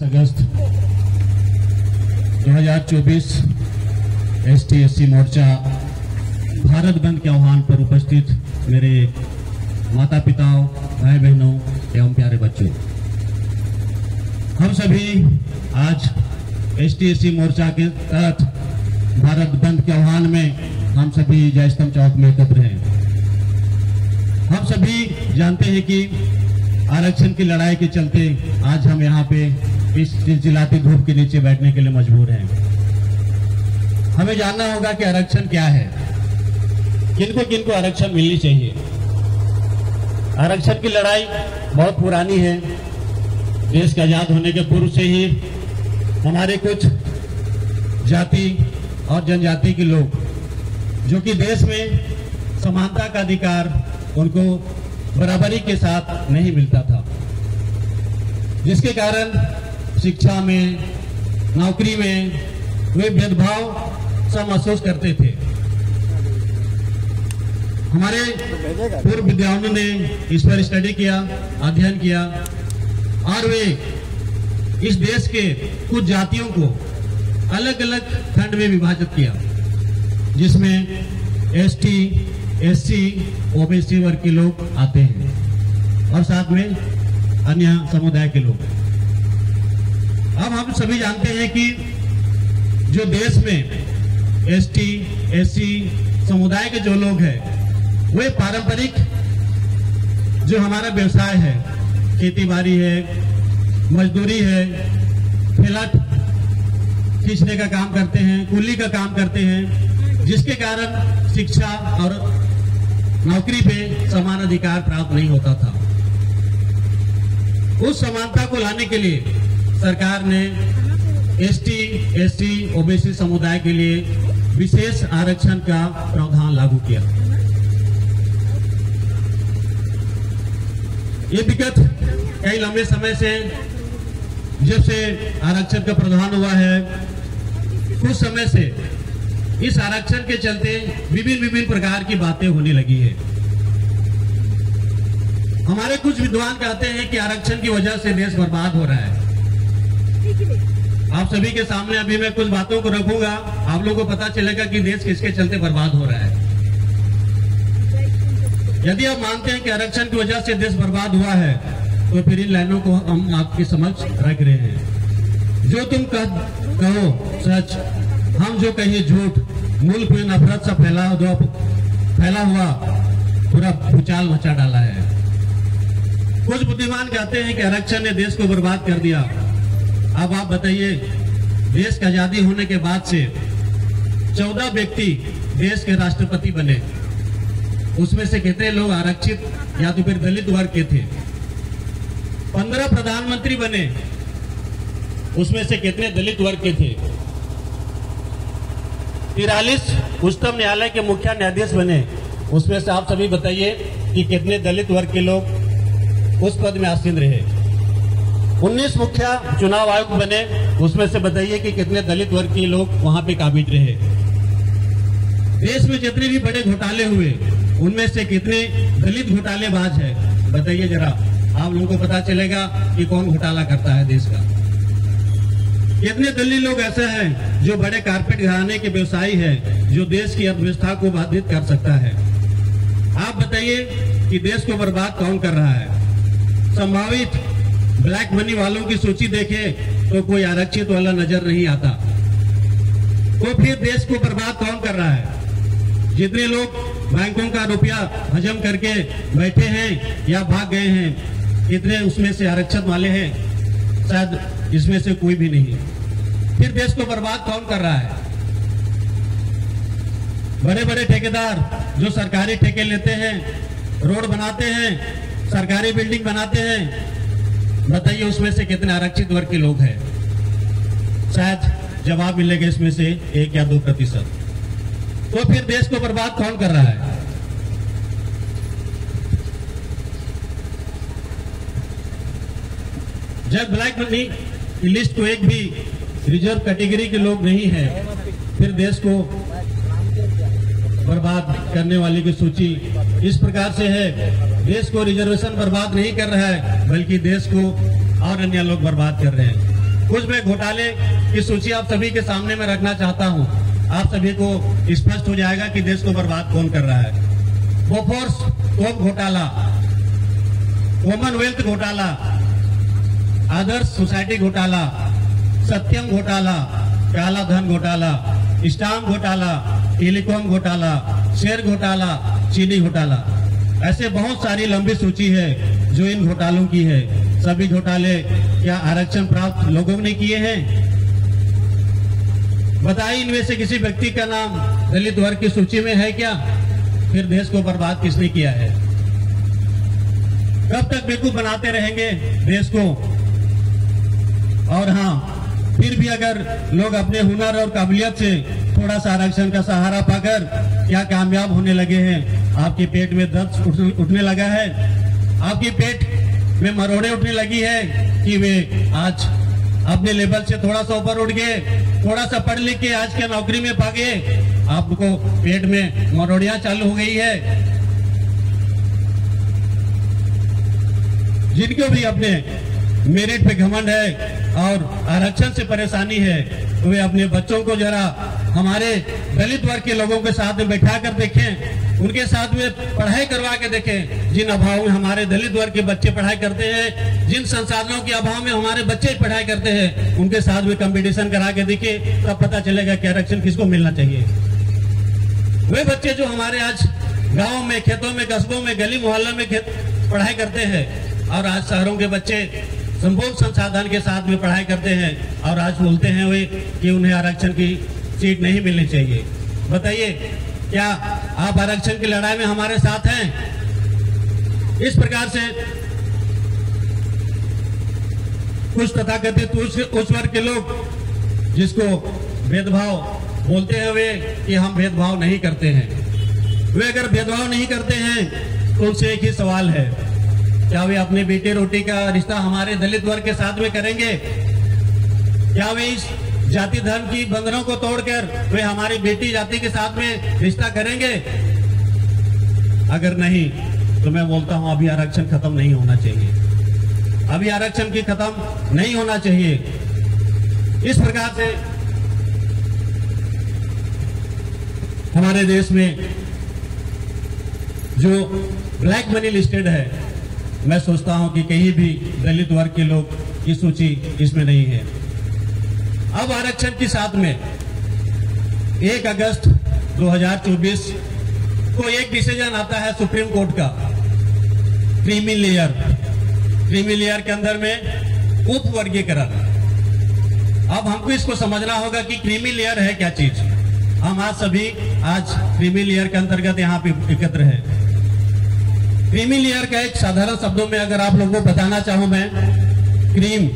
अगस्त 2024 ST/SC मोर्चा भारत बंद के आह्वान पर उपस्थित मेरे माता पिताओं, भाई बहनों एवं प्यारे बच्चों, हम सभी आज ST/SC मोर्चा के तहत भारत बंद के आह्वान में हम सभी जय स्तंभ चौक में एकत्र हैं। हम सभी जानते हैं कि आरक्षण की लड़ाई के चलते आज हम यहाँ पे इस चिलचिलाती धूप के नीचे बैठने के लिए मजबूर हैं। हमें जानना होगा कि आरक्षण क्या है, किनको किनको आरक्षण मिलनी चाहिए। आरक्षण की लड़ाई बहुत पुरानी है। देश के आजाद होने के पूर्व से ही हमारे कुछ जाति और जनजाति के लोग, जो कि देश में समानता का अधिकार उनको बराबरी के साथ नहीं मिलता था, जिसके कारण शिक्षा में, नौकरी में वे भेदभाव सब महसूस करते थे। हमारे पूर्व विद्वानों ने इस पर स्टडी किया, अध्ययन किया और वे इस देश के कुछ जातियों को अलग अलग खंड में विभाजित किया, जिसमें ST, SC, OBC वर्ग के लोग आते हैं और साथ में अन्य समुदाय के लोग। अब हम सभी जानते हैं कि जो देश में ST, SC समुदाय के जो लोग हैं, वे पारंपरिक जो हमारा व्यवसाय है, खेती बाड़ी है, मजदूरी है, ठेला खींचने का काम करते हैं, कुली का काम करते हैं, जिसके कारण शिक्षा और नौकरी पे समान अधिकार प्राप्त नहीं होता था। उस समानता को लाने के लिए सरकार ने ST, SC, OBC समुदाय के लिए विशेष आरक्षण का प्रावधान लागू किया। ये विगत कई लंबे समय से, जब से आरक्षण का प्रावधान हुआ है, कुछ समय से इस आरक्षण के चलते विभिन्न प्रकार की बातें होने लगी है। हमारे कुछ विद्वान कहते हैं कि आरक्षण की वजह से देश बर्बाद हो रहा है। आप सभी के सामने अभी मैं कुछ बातों को रखूंगा, आप लोगों को पता चलेगा कि देश किसके चलते बर्बाद हो रहा है। यदि आप मानते हैं कि आरक्षण की वजह से देश बर्बाद हुआ है, तो फिर इन लाइनों को हम आपके समक्ष रख रहे हैं। जो तुम कहो सच, हम जो कहिए झूठ, मुल्क में नफरत सा फैला हुआ पूरा भूचाल मचा डाला है। कुछ बुद्धिमान कहते हैं कि आरक्षण ने देश को बर्बाद कर दिया। अब आप बताइए, देश की आजादी होने के बाद से 14 व्यक्ति देश के राष्ट्रपति बने, उसमें से कितने लोग आरक्षित या तो फिर दलित वर्ग के थे। 15 प्रधानमंत्री बने, उसमें से कितने दलित वर्ग के थे। 43 उच्चतम न्यायालय के मुख्य न्यायाधीश बने, उसमें से आप सभी बताइए कि कितने दलित वर्ग के लोग उस पद में आसीन रहे। 19 मुख्य चुनाव आयुक्त बने, उसमें से बताइए कि कितने दलित वर्ग के लोग वहां पे काबिज रहे। देश में जितने भी बड़े घोटाले हुए, उनमें से कितने दलित घोटालेबाज है, बताइए जरा। आप लोगों को पता चलेगा कि कौन घोटाला करता है देश का। कितने दलित लोग ऐसे हैं जो बड़े कारपेट घराने के व्यवसायी हैं, जो देश की अर्थव्यवस्था को बाधित कर सकता है। आप बताइए कि देश को बर्बाद कौन कर रहा है। संभावित ब्लैक मनी वालों की सूची देखें तो कोई आरक्षित वाला नजर नहीं आता। तो फिर देश को बर्बाद कौन कर रहा है। जितने लोग बैंकों का रुपया हजम करके बैठे हैं या भाग गए हैं, कितने उसमें से आरक्षित वाले हैं, शायद इसमें से कोई भी नहीं। फिर देश को बर्बाद कौन कर रहा है। बड़े बड़े ठेकेदार जो सरकारी ठेके लेते हैं, रोड बनाते हैं, सरकारी बिल्डिंग बनाते हैं, बताइए उसमें से कितने आरक्षित वर्ग के लोग हैं। शायद जवाब मिलेगा इसमें से 1 या 2%। तो फिर देश को बर्बाद कौन कर रहा है। जब ब्लैक मनी की लिस्ट को एक भी रिजर्व कैटेगरी के लोग नहीं है, फिर देश को बर्बाद करने वाले की सूची इस प्रकार से है। देश को रिजर्वेशन बर्बाद नहीं कर रहा है, बल्कि देश को और अन्य लोग बर्बाद कर रहे हैं। कुछ मैं घोटाले की सूची आप सभी के सामने में रखना चाहता हूं। आप सभी को स्पष्ट हो जाएगा कि देश को बर्बाद कौन कर रहा है। बोफोर्स तोप घोटाला, कॉमनवेल्थ घोटाला, आदर्श सोसाइटी घोटाला, सत्यम घोटाला, काला धन घोटाला, स्टाम्प घोटाला, टेलीकॉम घोटाला, शेयर घोटाला, चीनी घोटाला, ऐसे बहुत सारी लंबी सूची है जो इन घोटालों की है। सभी घोटाले क्या आरक्षण प्राप्त लोगों ने किए हैं? बताइए, इनमें से किसी व्यक्ति का नाम दलित वर्ग की सूची में है क्या? फिर देश को बर्बाद किसने किया है? कब तक बेवकूफ बनाते रहेंगे देश को? और हाँ, फिर भी अगर लोग अपने हुनर और काबिलियत से थोड़ा सा आरक्षण का सहारा पाकर क्या कामयाब होने लगे हैं? आपके पेट में दर्द उठने लगा है, आपके पेट में मरोड़े उठने लगी है कि वे आज अपने लेवल से थोड़ा सा ऊपर उठ गए, थोड़ा सा पढ़ लिख के आज के नौकरी में पा गए, आपको पेट में मरोड़ियां चालू हो गई है। जिनको भी अपने मेरिट पे घमंड है और आरक्षण से परेशानी है, तो वे अपने बच्चों को जरा हमारे दलित वर्ग के लोगों के साथ में बैठा कर देखें, उनके साथ में पढ़ाई करवा के देखें। जिन अभाव में हमारे दलित वर्ग के बच्चे पढ़ाई करते हैं, जिन संसाधनों के अभाव में हमारे बच्चे पढ़ाई करते हैं, उनके साथ में कंपटीशन करा के देखिए, तब पता चलेगा कि आरक्षण किसको मिलना चाहिए। वे बच्चे जो हमारे आज गाँव में, खेतों में, कस्बों में, गली मोहल्लों में पढ़ाई करते हैं, और आज शहरों के बच्चे संपूर्ण संसाधन के साथ में पढ़ाई करते हैं, और आज बोलते हैं वे कि उन्हें आरक्षण की सीट नहीं मिलनी चाहिए। बताइए, क्या आप आरक्षण की लड़ाई में हमारे साथ हैं? इस प्रकार से कुछ तथाकथित उस वर्ग के लोग जिसको भेदभाव बोलते हैं वे कि हम भेदभाव नहीं करते हैं, वे अगर भेदभाव नहीं करते हैं तो उनसे एक ही सवाल है, क्या वे अपने बेटे रोटी का रिश्ता हमारे दलित वर्ग के साथ में करेंगे? क्या वे इस जाति धर्म की बंधनों को तोड़कर वे हमारी बेटी जाति के साथ में रिश्ता करेंगे? अगर नहीं तो मैं बोलता हूं अभी आरक्षण खत्म नहीं होना चाहिए, अभी आरक्षण की खत्म नहीं होना चाहिए। इस प्रकार से हमारे देश में जो ब्लैक मनी लिस्टेड है, मैं सोचता हूं कि कहीं भी दलित वर्ग के लोग की सूची इसमें नहीं है। अब आरक्षण के साथ में 1 अगस्त 2024 को एक डिसीजन आता है सुप्रीम कोर्ट का, क्रीमी लेयर के अंदर में उप वर्गीकरण। अब हमको इसको समझना होगा कि क्रीमी लेयर है क्या चीज। हम आज क्रीमी लेयर के अंतर्गत यहाँ पे एकत्र है। क्रीमी लेयर का एक साधारण शब्दों में अगर आप लोगों को बताना चाहूं मैं, क्रीम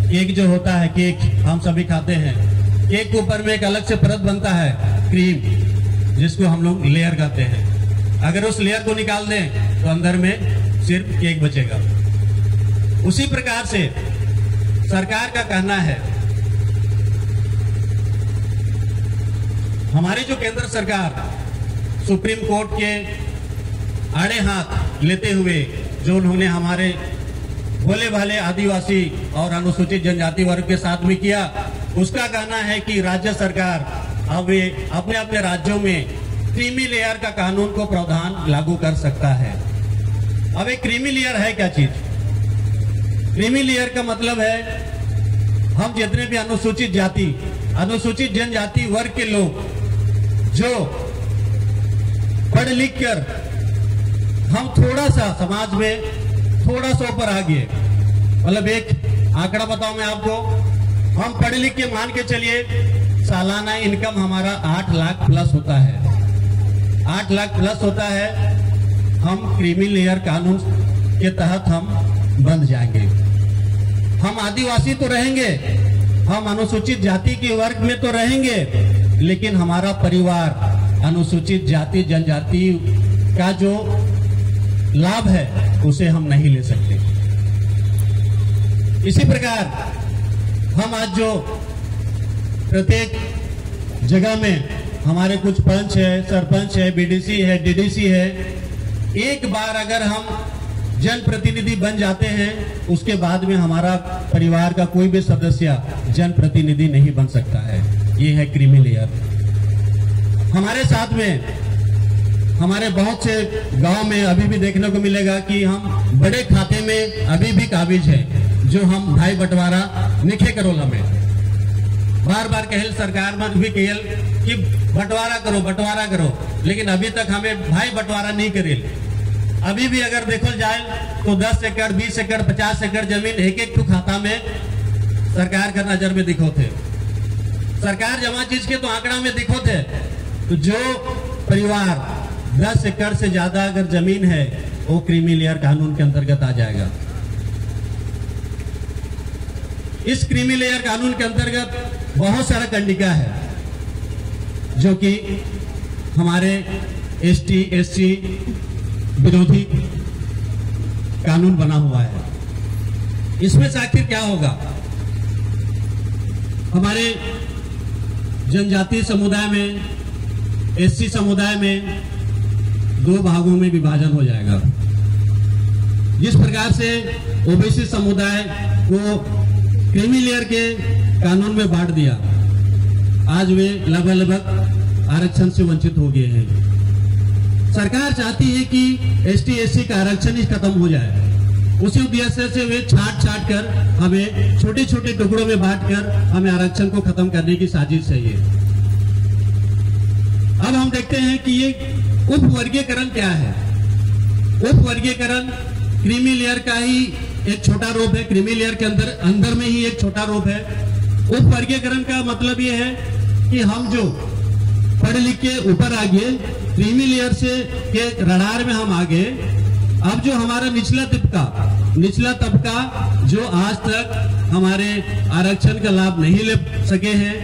केक जो होता है, केक हम सभी खाते हैं, केक के ऊपर में एक अलग से परत बनता है क्रीम, जिसको हम लोग लेयर कहते हैं। अगर उस लेयर को निकाल दें तो अंदर में सिर्फ केक बचेगा। उसी प्रकार से सरकार का कहना है, हमारी जो केंद्र सरकार सुप्रीम कोर्ट के आड़े हाथ लेते हुए जो उन्होंने हमारे भोले भाले आदिवासी और अनुसूचित जनजाति वर्ग के साथ में किया, उसका कहना है कि राज्य सरकार अब अपने अपने राज्यों में क्रीमी लेयर का कानून को प्रावधान लागू कर सकता है। अब एक क्रीमी लेयर है क्या चीज? क्रीमी लेयर का मतलब है हम जितने भी अनुसूचित जाति, अनुसूचित जनजाति वर्ग के लोग जो पढ़ लिख कर हम थोड़ा सा समाज में थोड़ा सा ऊपर आ गए, मतलब एक आंकड़ा बताऊं मैं आपको, हम पढ़ लिख के मान के चलिए सालाना इनकम हमारा 8 लाख प्लस होता है, 8 लाख प्लस होता है, हम क्रीमी लेयर कानून के तहत हम बंद जाएंगे। हम आदिवासी तो रहेंगे, हम अनुसूचित जाति के वर्ग में तो रहेंगे, लेकिन हमारा परिवार अनुसूचित जाति जनजाति का जो लाभ है उसे हम नहीं ले सकते। इसी प्रकार हम आज जो प्रत्येक जगह में हमारे कुछ पंच है, सरपंच है, बीडीसी है, डीडीसी है, एक बार अगर हम जनप्रतिनिधि बन जाते हैं, उसके बाद में हमारा परिवार का कोई भी सदस्य जनप्रतिनिधि नहीं बन सकता है। ये है क्रीमी लेयर। हमारे साथ में हमारे बहुत से गांव में अभी भी देखने को मिलेगा कि हम बड़े खाते में अभी भी काबिज है, जो हम भाई बंटवारा निखे करोला में बार बार कहल सरकार में भी कहल कि बंटवारा करो, लेकिन अभी तक हमें भाई बंटवारा नहीं करेल। अभी भी अगर देखो जाए तो 10 एकड़ 20 एकड़ 50 एकड़ जमीन एक तो खाता में सरकार का नजर में दिखो थे। सरकार जमा चीज के तो आंकड़ा में दिखो थे। तो जो परिवार 10 एकड़ से ज्यादा अगर जमीन है वो क्रीमी लेयर कानून के अंतर्गत आ जाएगा। इस क्रीमी लेयर कानून के अंतर्गत बहुत सारा कंडिका है जो कि हमारे एसटी एससी विरोधी कानून बना हुआ है। इसमें से आखिर क्या होगा? हमारे जनजातीय समुदाय में, एससी समुदाय में 2 भागों में विभाजन हो जाएगा। जिस प्रकार से ओबीसी समुदाय को क्रीमी लेयर के कानून में बांट दिया, आज वे लगभग आरक्षण से वंचित हो गए हैं। सरकार चाहती है कि एसटी एससी का आरक्षण ही खत्म हो जाए। उसी उद्देश्य से वे छाट कर हमें छोटे छोटे टुकड़ों में बांटकर हमें आरक्षण को खत्म करने की साजिश है ये। अब हम देखते हैं कि ये उपवर्गीकरण क्या है। उपवर्गीकरण क्रीमी लेयर का ही एक छोटा रूप है। क्रीमी लेयर के अंदर में ही एक छोटा रूप है। उपवर्गीकरण का मतलब ये है कि हम जो पढ़ लिख के ऊपर आ गए, क्रीमी लेयर से के रडार में हम आ गए। अब जो हमारा निचला तबका जो आज तक हमारे आरक्षण का लाभ नहीं ले सके हैं,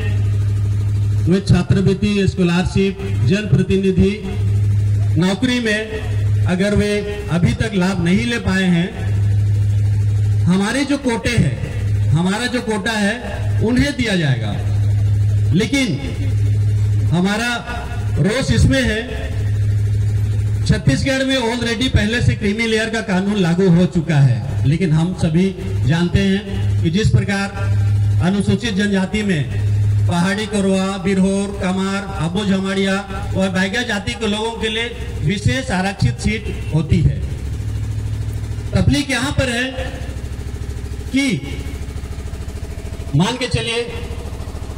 वे छात्रवृत्ति, स्कॉलरशिप, जनप्रतिनिधि, नौकरी में अगर वे अभी तक लाभ नहीं ले पाए हैं, हमारे जो कोटे हैं, हमारा जो कोटा है उन्हें दिया जाएगा। लेकिन हमारा रोष इसमें है, छत्तीसगढ़ में ऑलरेडी पहले से क्रीमी लेयर का कानून लागू हो चुका है। लेकिन हम सभी जानते हैं कि जिस प्रकार अनुसूचित जनजाति में पहाड़ी कोरवा, बिरहोर, कमार, अबो झमाड़िया और बैगा जाति के लोगों के लिए विशेष आरक्षित सीट होती है। तकलीफ यहाँ पर है कि मान के चलिए,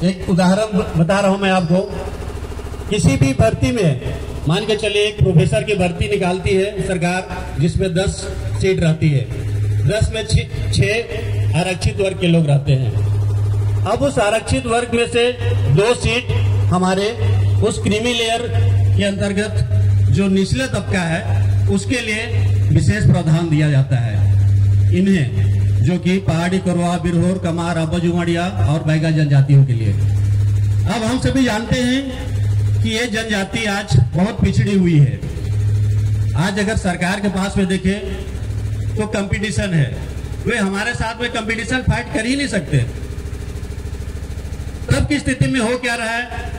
एक उदाहरण बता रहा हूं मैं आपको। किसी भी भर्ती में मान के चलिए एक प्रोफेसर की भर्ती निकालती है सरकार, जिसमें 10 सीट रहती है। 10 में 6 आरक्षित वर्ग के लोग रहते हैं। अब उस आरक्षित वर्ग में से 2 सीट हमारे उस क्रीमी लेयर के अंतर्गत जो निचले तबका है उसके लिए विशेष प्रावधान दिया जाता है इन्हें, जो कि पहाड़ी कोरवा, बिरहोर, कमार, अबो झमाड़िया और बैगा जनजातियों के लिए। अब हम सभी जानते हैं कि ये जनजाति आज बहुत पिछड़ी हुई है। आज अगर सरकार के पास में देखें तो कंपटीशन है, वे हमारे साथ में कंपटीशन फाइट कर ही नहीं सकते। तब की स्थिति में हो क्या रहा है,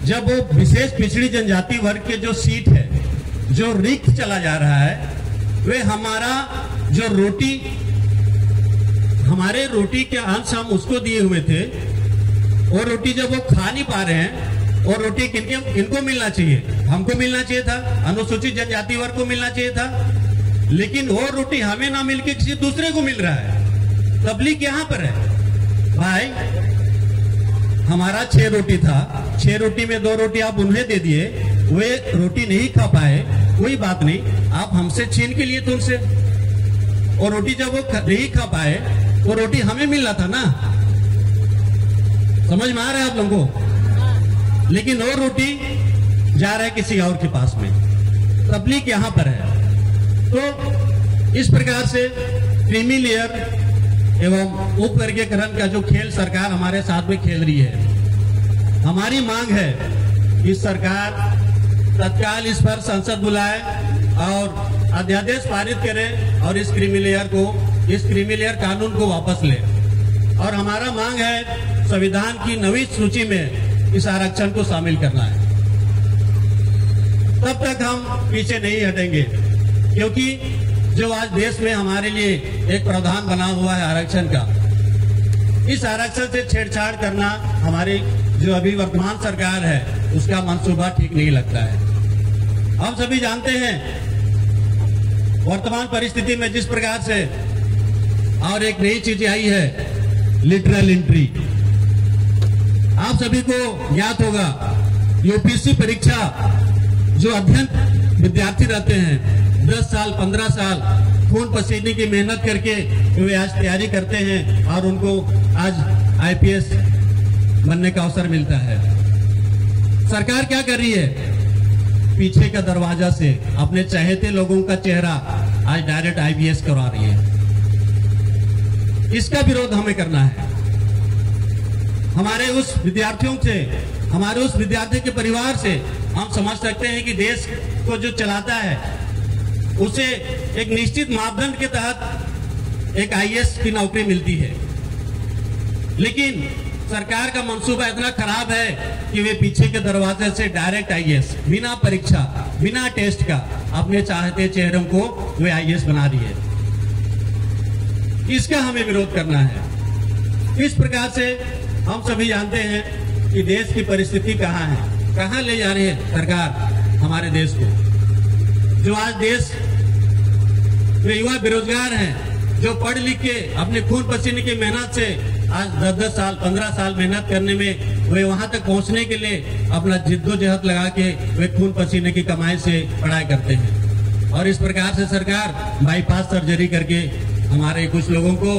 जब वो विशेष पिछड़ी जनजाति वर्ग के जो सीट है जो रिक्त चला जा रहा है, वे हमारा जो हमारे रोटी के अंश हम उसको दिए हुए थे, और रोटी जब वो खा नहीं पा रहे हैं, और रोटी किनको मिलना चाहिए? हमको मिलना चाहिए था, अनुसूचित जनजाति वर्ग को मिलना चाहिए था। लेकिन वो रोटी हमें ना मिलके किसी दूसरे को मिल रहा है। तकलीफ यहाँ पर है भाई, हमारा 6 रोटी था, 6 रोटी में 2 रोटी आप उन्हें दे दिए, वे रोटी नहीं खा पाए, कोई बात नहीं, आप हमसे छीन के लिए तुमसे, और रोटी जब वो नहीं खा पाए वो रोटी हमें मिलना था ना। समझ में आ रहा है आप लोगों को? लेकिन वो रोटी जा रहा है किसी और के पास में। तकलीफ यहां पर है। तो इस प्रकार से क्रीमी लेयर एवं उपवर्गीकरण का जो खेल सरकार हमारे साथ में खेल रही है, हमारी मांग है कि सरकार तत्काल इस पर संसद बुलाए और अध्यादेश पारित करे और इस क्रीमी लेयर कानून को वापस ले। और हमारा मांग है संविधान की नवी सूची में इस आरक्षण को शामिल करना है। तब तक हम पीछे नहीं हटेंगे, क्योंकि जो आज देश में हमारे लिए एक प्रावधान बना हुआ है आरक्षण का, इस आरक्षण से छेड़छाड़ करना हमारी जो अभी वर्तमान सरकार है उसका मंसूबा ठीक नहीं लगता है। हम सभी जानते हैं वर्तमान परिस्थिति में जिस प्रकार से और एक नई चीज आई है लिटरल एंट्री। आप सभी को ज्ञात होगा यूपीएससी परीक्षा जो अध्ययन विद्यार्थी रहते हैं 10 साल 15 साल खून पसीने की मेहनत करके वे आज तैयारी करते हैं और उनको आज आईपीएस बनने का अवसर मिलता है। सरकार क्या कर रही है? पीछे का दरवाजा से अपने चाहते लोगों का चेहरा आज डायरेक्ट आईपीएस करवा रही है। इसका विरोध हमें करना है। हमारे उस विद्यार्थियों से, हमारे उस विद्यार्थी के परिवार से हम समझ सकते हैं कि देश को जो चलाता है उसे एक निश्चित मापदंड के तहत एक आईएएस की नौकरी मिलती है, लेकिन सरकार का मंसूबा इतना खराब है कि वे पीछे के दरवाजे से डायरेक्ट आईएएस बिना परीक्षा बिना टेस्ट का अपने चाहते चेहरों को वे आईएएस बना रही है। इसका हमें विरोध करना है। इस प्रकार से हम सभी जानते हैं कि देश की परिस्थिति कहाँ है, कहाँ ले जा रही है सरकार हमारे देश को। जो आज देश में युवा बेरोजगार हैं, जो पढ़ लिख के अपने खून पसीने की मेहनत से आज 10-10 साल 15 साल मेहनत करने में वे वहां तक पहुंचने के लिए अपना जिद्दोजहद लगा के वे खून पसीने की कमाई से पढ़ाई करते हैं। और इस प्रकार से सरकार बाईपास सर्जरी करके हमारे कुछ लोगों को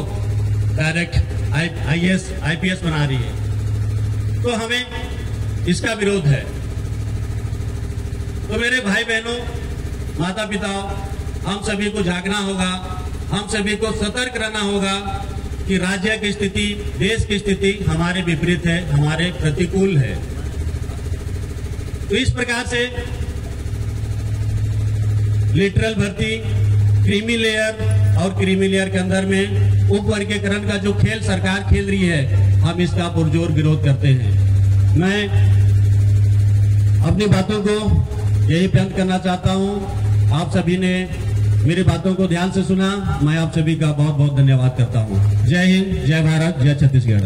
डायरेक्ट आईएएस आईपीएस बना रही है। तो हमें इसका विरोध है। तो मेरे भाई बहनों, माता पिताओं, हम सभी को जागना होगा, हम सभी को सतर्क रहना होगा कि राज्य की स्थिति, देश की स्थिति हमारे विपरीत है, हमारे प्रतिकूल है। तो इस प्रकार से लिटरल भर्ती, क्रीमी लेयर और क्रीमी लेयर के अंदर में उपवर्गीकरण का जो खेल सरकार खेल रही है, हम इसका पुरजोर विरोध करते हैं। मैं अपनी बातों को यही बंद करना चाहता हूं। आप सभी ने मेरी बातों को ध्यान से सुना, मैं आप सभी का बहुत बहुत धन्यवाद करता हूं। जय हिंद, जय भारत, जय छत्तीसगढ़।